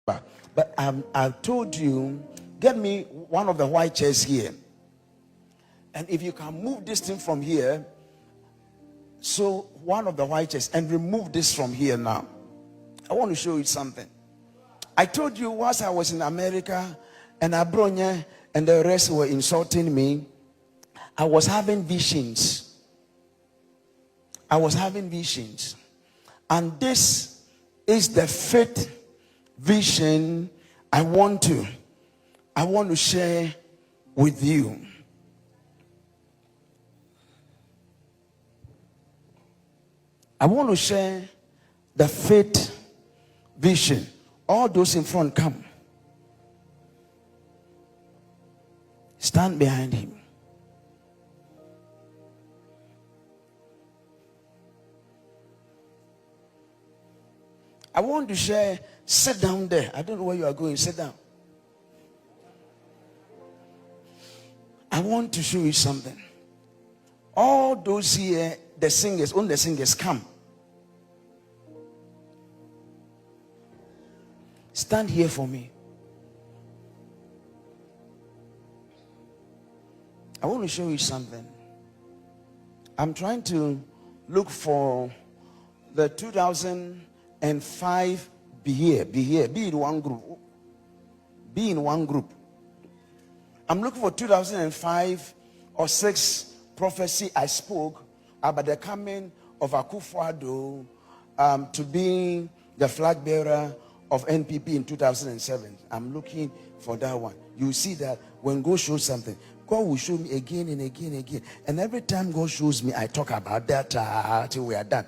But I've told you, get me one of the white chairs here. And if you can move this thing from here, so one of the white chairs, and remove this from here now. I want to show you something. I told you once I was in America, and Abronya and the rest were insulting me, I was having visions. And this is the fifth vision I want to share with you. I want to share the fifth vision. All those in front, come. Stand behind him. I want to share. Sit down there. I don't know where you are going. Sit down. I want to show you something. All those here, the singers, only the singers, come. Stand here for me. I want to show you something. I'm trying to look for the 2005. Be here. Be in one group. I'm looking for 2005 or 6 prophecy I spoke about the coming of Akufo-Addo to be the flag bearer of NPP in 2007. I'm looking for that one. You see that when God shows something, God will show me again and again and again. And every time God shows me, I talk about that till we are done.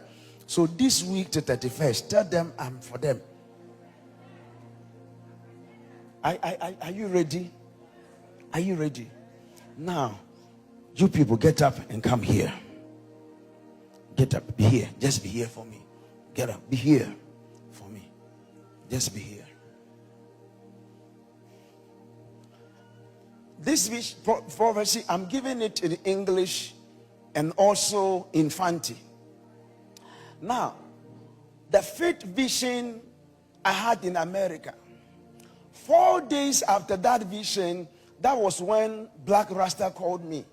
So this week to 31st, tell them I'm for them. Are you ready? Are you ready? Now, you people get up and come here. Get up, be here. Just be here for me. Get up, be here for me. Just be here. This prophecy, I'm giving it in English and also in Fanti. Now, the fifth vision I had in America. 4 days after that vision, that was when Black Rasta called me.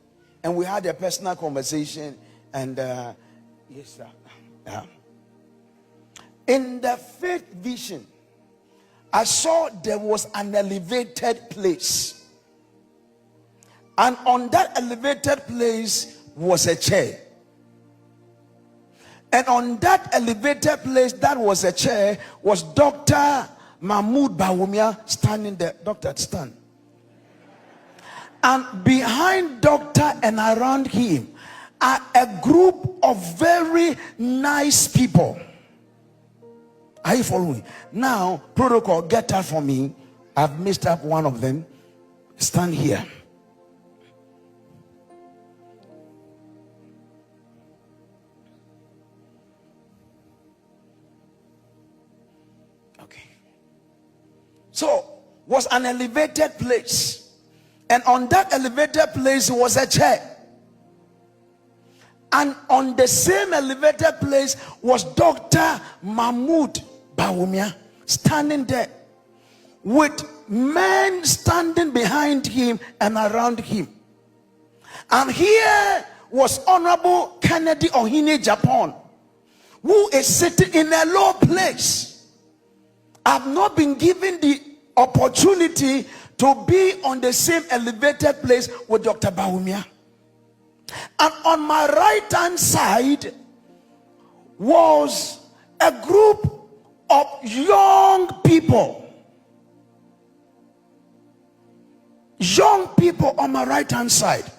And we had a personal conversation. And yes, sir. In the fifth vision, I saw there was an elevated place. And on that elevated place was a chair. And on that elevated place, that was a chair, was Dr. Mahmoud Bawumia standing there. Doctor, stand. And behind Doctor and around him are a group of very nice people. Are you following? Now, protocol, get up for me. I've missed up one of them. Stand here. So, was an elevated place. And on that elevated place was a chair. And on the same elevated place was Dr. Mahmoud Bawumia standing there with men standing behind him and around him. And here was Honorable Ken Agyapong, who is sitting in a low place. I've not been given the opportunity to be on the same elevated place with Dr. Bawumia. And on my right hand side was a group of young people. Young people on my right hand side.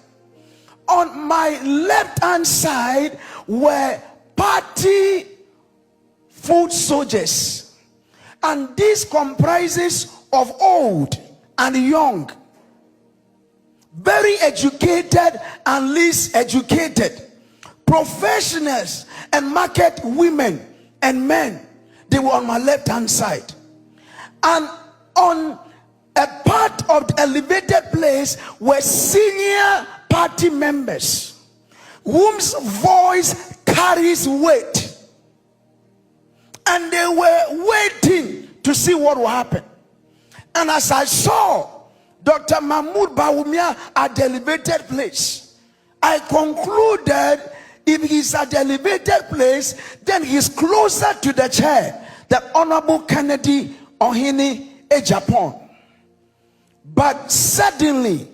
On my left hand side were party foot soldiers. And this comprises of old and young, very educated and least educated, professionals and market women and men. They were on my left hand side. And on a part of the elevated place were senior party members whose voice carries weight. And they were waiting to see what will happen. And as I saw Dr. Mahmoud Bawumia at the elevated place, I concluded if he's at the elevated place, then he's closer to the chair, the Honorable Kennedy Agyapong. But suddenly,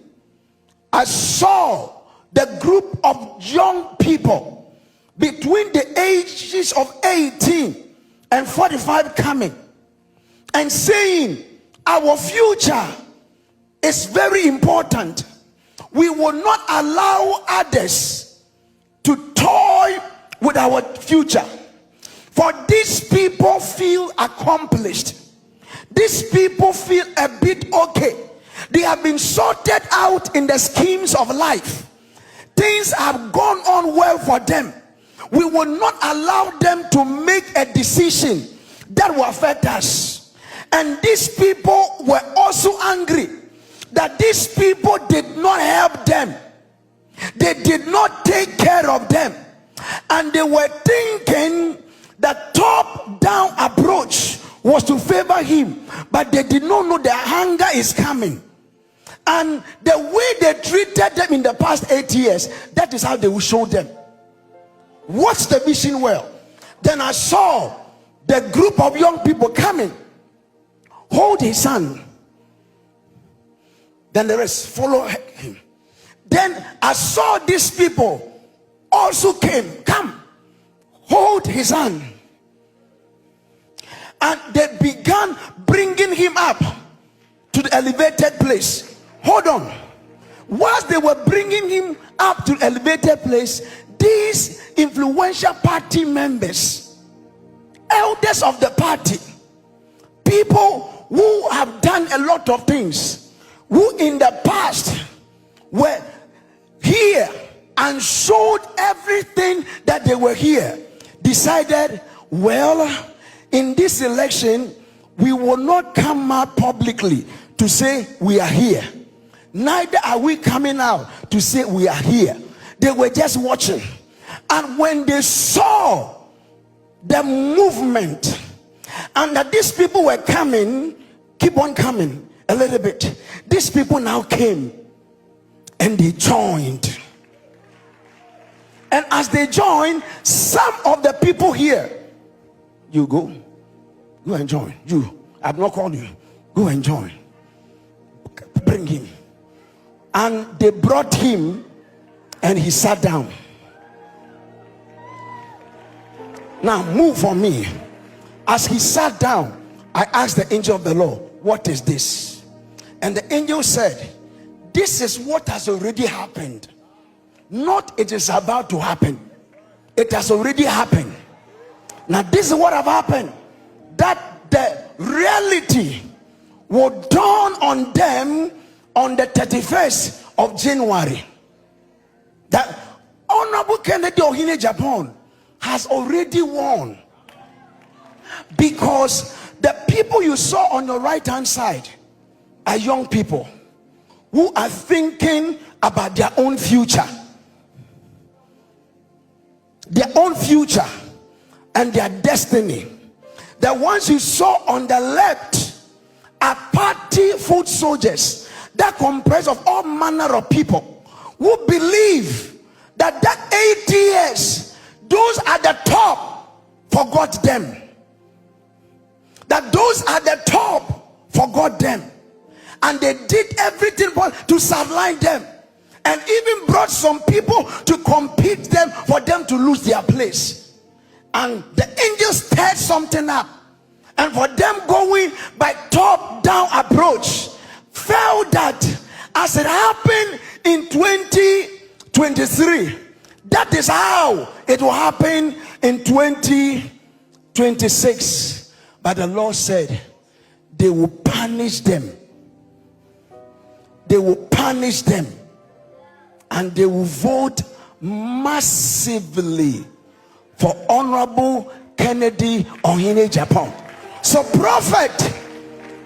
I saw the group of young people between the ages of 18 and 45 coming and saying, our future is very important. We will not allow others to toy with our future. For these people feel accomplished. These people feel a bit okay. They have been sorted out in the schemes of life. Things have gone on well for them. We will not allow them to make a decision that will affect us. And these people were also angry that these people did not help them. They did not take care of them. And they were thinking that top-down approach was to favor him. But they did not know the hunger is coming. And the way they treated them in the past 8 years, that is how they will show them. Watch the vision well. Then I saw the group of young people coming. Hold his son. Then the rest follow him. Then I saw these people also came. Come, hold his hand. And they began bringing him up to the elevated place. Hold on. Whilst they were bringing him up to the elevated place, these influential party members, elders of the party, people who have done a lot of things, who in the past were here and showed everything that they were here, decided, well, in this election we will not come out publicly to say we are here. Neither are we coming out to say we are here. They were just watching. And when they saw the movement and that these people were coming, keep on coming a little bit, these people now came and they joined. And as they joined, some of the people here, you go and join. You, I've not called you, go and join. Bring him. And they brought him and he sat down. Now move for me. As he sat down, I asked the angel of the Lord, what is this? And the angel said, this is what has already happened. Not it is about to happen. It has already happened. Now this is what have happened. That the reality will dawn on them on the 31st of January. That Honorable Kennedy Agyapong has already won. Because the people you saw on your right hand side are young people who are thinking about their own future. Their own future and their destiny. The ones you saw on the left are party foot soldiers that comprise of all manner of people who believe that 8 years, those at the top forgot them. That those at the top forgot them. And they did everything to sideline them. And even brought some people to compete them for them to lose their place. And the angels stirred something up. And for them going by top-down approach, felt that as it happened in 2023, that is how it will happen in 2026. But the Lord said, they will punish them. They will punish them. And they will vote massively for Honorable Kennedy Agyapong. So, prophet,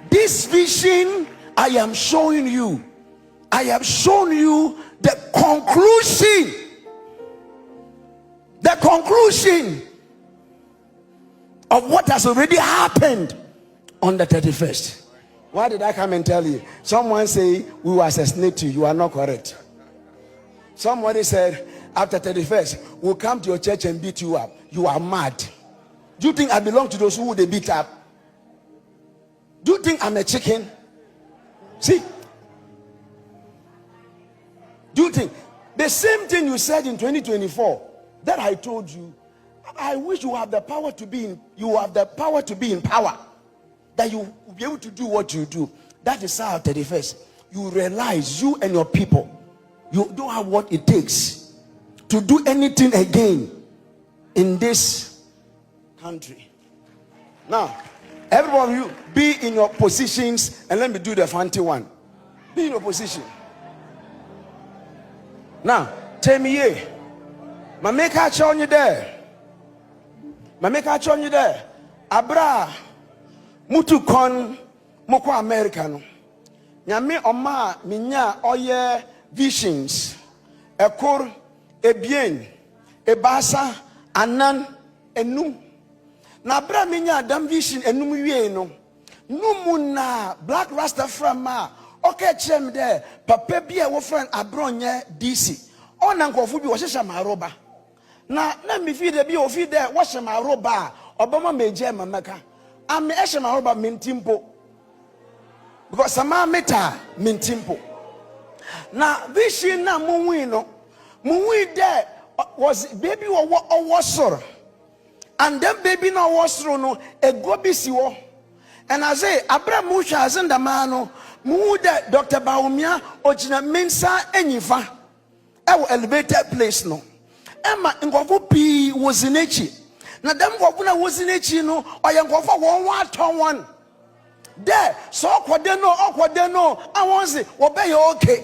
this vision I am showing you, I have shown you the conclusion of what has already happened on the 31st. Why did I come and tell you? Someone say we will assassinate you. You are not correct. Somebody said after 31st, we'll come to your church and beat you up. You are mad. Do you think I belong to those who they beat up? Do you think I'm a chicken? See? Do you think the same thing you said in 2024 that I told you? I wish you have the power to be in power. That you will be able to do what you do. That is how 31st. You realize you and your people, you don't have what it takes to do anything again in this country. Now, everyone, you be in your positions and let me do the fancy one. Be in your position. Now, tell me here. My make a on you there. My make a on you there. Abra. Mutu kon moko Americano. Nyame oma minya oye visions. Ekor, ebien, ebasa, anan, enum. Na bra minya adam vision enum wie no. Numu na black Rastafari ma. Okay, chem there. Papa bi e wo friend abronye DC. Ona nkofo bi wo hyehye maroba. Na me fi de bi o fi de wo hye maroba. Obama meje mamaka. I'm a about mintimpo because some meta mintimpo. Now, vision na muwino there was baby or was sort, and then baby no was no a gobisiwo. And I say, Abramusha as in the mano, Muda Dr. Baumia, Ojina Mensa, Enifa, our elevated place no. Emma Ngovu P was in Echi. Na dem kwabuna wosi n'echi no oyenkofo one there so okwode no awonse wo be ye okay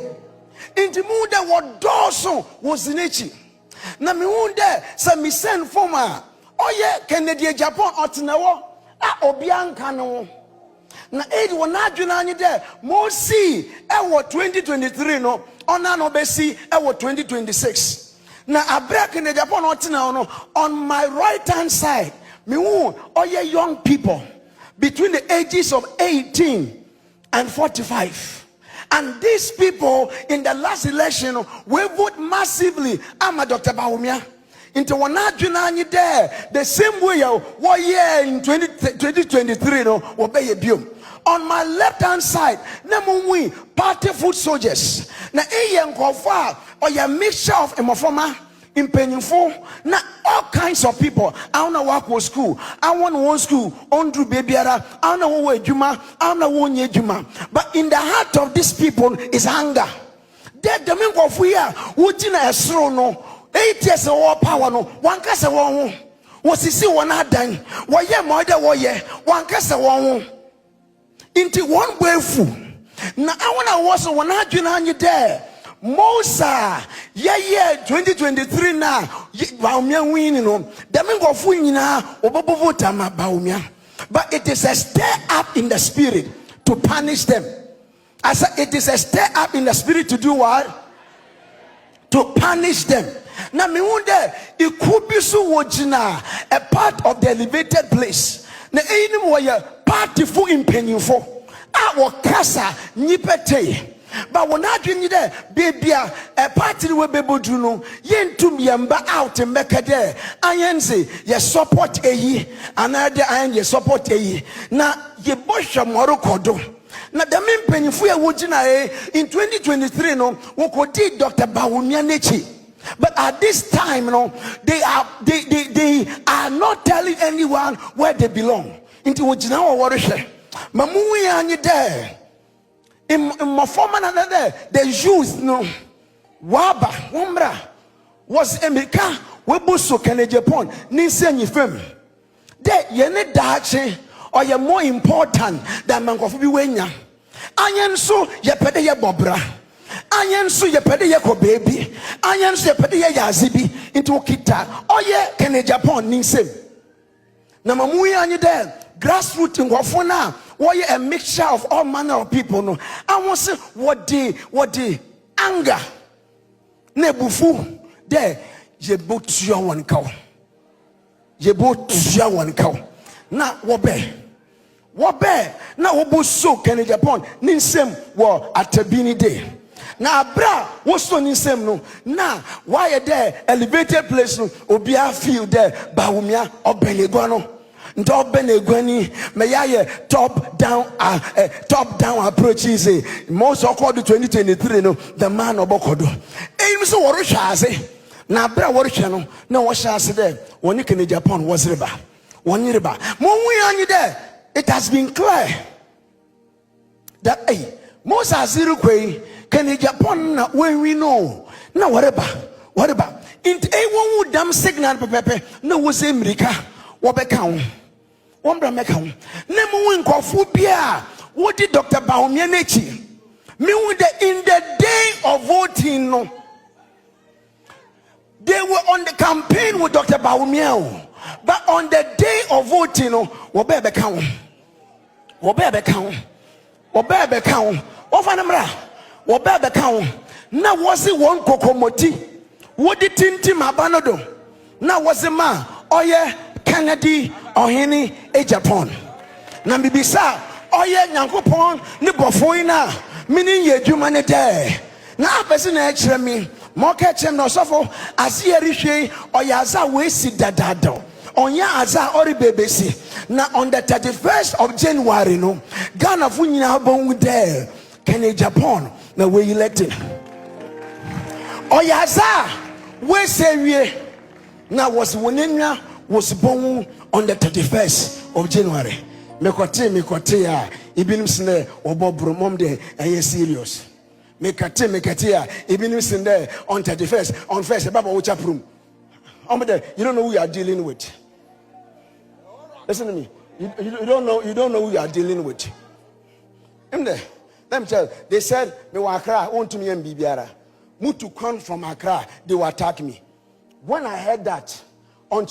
inti mu de wo doso wosi n'echi na me hu de se mi send former oye Ken Agyapong otenawo a obi anka no na edi wo na adwena anyi de mo si e wo 2023 no ona no be si e wo 2026. Now I break in the Japan on my right hand side. Me who all your young people between the ages of 18 and 45. And these people in the last election we vote massively. I'm a Dr. Baumia. Into one there the same way what year in 2023 no obey a on my left hand side, we party food soldiers. Na or a mixture of emofoma, impenyfo, na all kinds of people. I don't know what was school. I want one school, Andrew Babyara, I don't know what Juma, I don't know what Juma. But in the heart of these people is hunger. That the men of we are, Wootina Esro no, 8 years of war power no, one cast a one. Was he see one had done? Why, yeah, mother, why, yeah, one cast a one. Into one way fool. Now I wanna was 100 there. Mosa, yeah, 2023 now. Baumia winning no. The men go fool na obobovota ma baumia. But it is a stir up in the spirit to punish them. I said it is a stir up in the spirit to do what? To punish them. Now me wonder it could be so wojina a part of the elevated place. Na enim were party for impenyfo our casa nipete but when I drink there baby a party we be do no yentum yamba out and make there ayen say ye support eyi another ayen ye support eyi na ye bosha morokodo na the impenyfo ye wogina in 2023 no we could did Dr. Baumia nechi. But at this time, they are not telling anyone where they belong. Into which now what is it? Mamu yani there. In my former another, the youth Waba Umbra was Emeka Webuso Ken Agyapong Ninsen Yifem. There yene dache or you're more important than Mankofubi Wenya. Ayen so ye pede ye bobra. Ayen so ye pede ye ko baby. Ayen so ye pede ye yazibi into kita. Oh yeah, Ken Agyapong Ninsen. Na mamu yani there. Grassroots in Wafona, why a mixture of all manner of people. No, I want to say what the anger. Nebufu there, ye both your one cow. Ye both your one cow. Now, Wobe na wobu so Ken Agyapong ninsem wo atabini day. Na abra woso ninsem no na why there elevated place no obia feel there bawumia obenegwa no nto obenegwani meya top down approach is most of 2023 no the man obokodo eyin so woro hwa ase na abra woro hwe no na wo hwa ase there woni Ken Agyapong wozreba woni reba mo hu anyi there. It has been clear that most Aziru Kwe Ken Agyapong na when we know na whatever in a one would damn signal pepe no was America wabekau wambra mekau nemu win kofubia what did Dr. Bawumia nechi me in the day of voting no they were on the campaign with Dr. Bawumia. But on the day of voting, wobebe count. Na was it one kokomoti? What did Tinti Mabanodo? Na was it ma? Oye Kennedy or Henny Agyapong. Na bibisa oye Nyankopon ni bofoina meaning ye humanity. Na person extra me. Moke chem no sofo asie rihwe oyaza we si dadado. Onya aza ori bebesi na on the 31st of January no Ghana fu nyina bon there Ken Agyapong na we elected oyaza we say we na was wonenwa was born on the 31st of January mekote ya ibinim sene obobro mom de eye serious mekate ya ibinim sene on 31st on first baba wo chaprum you don't know who you are dealing with. Listen to me. You don't know who you are dealing with. Let me tell you. They said me wa Accra want to me and Bibiara. Mutu come from Accra, they will attack me. When I heard that on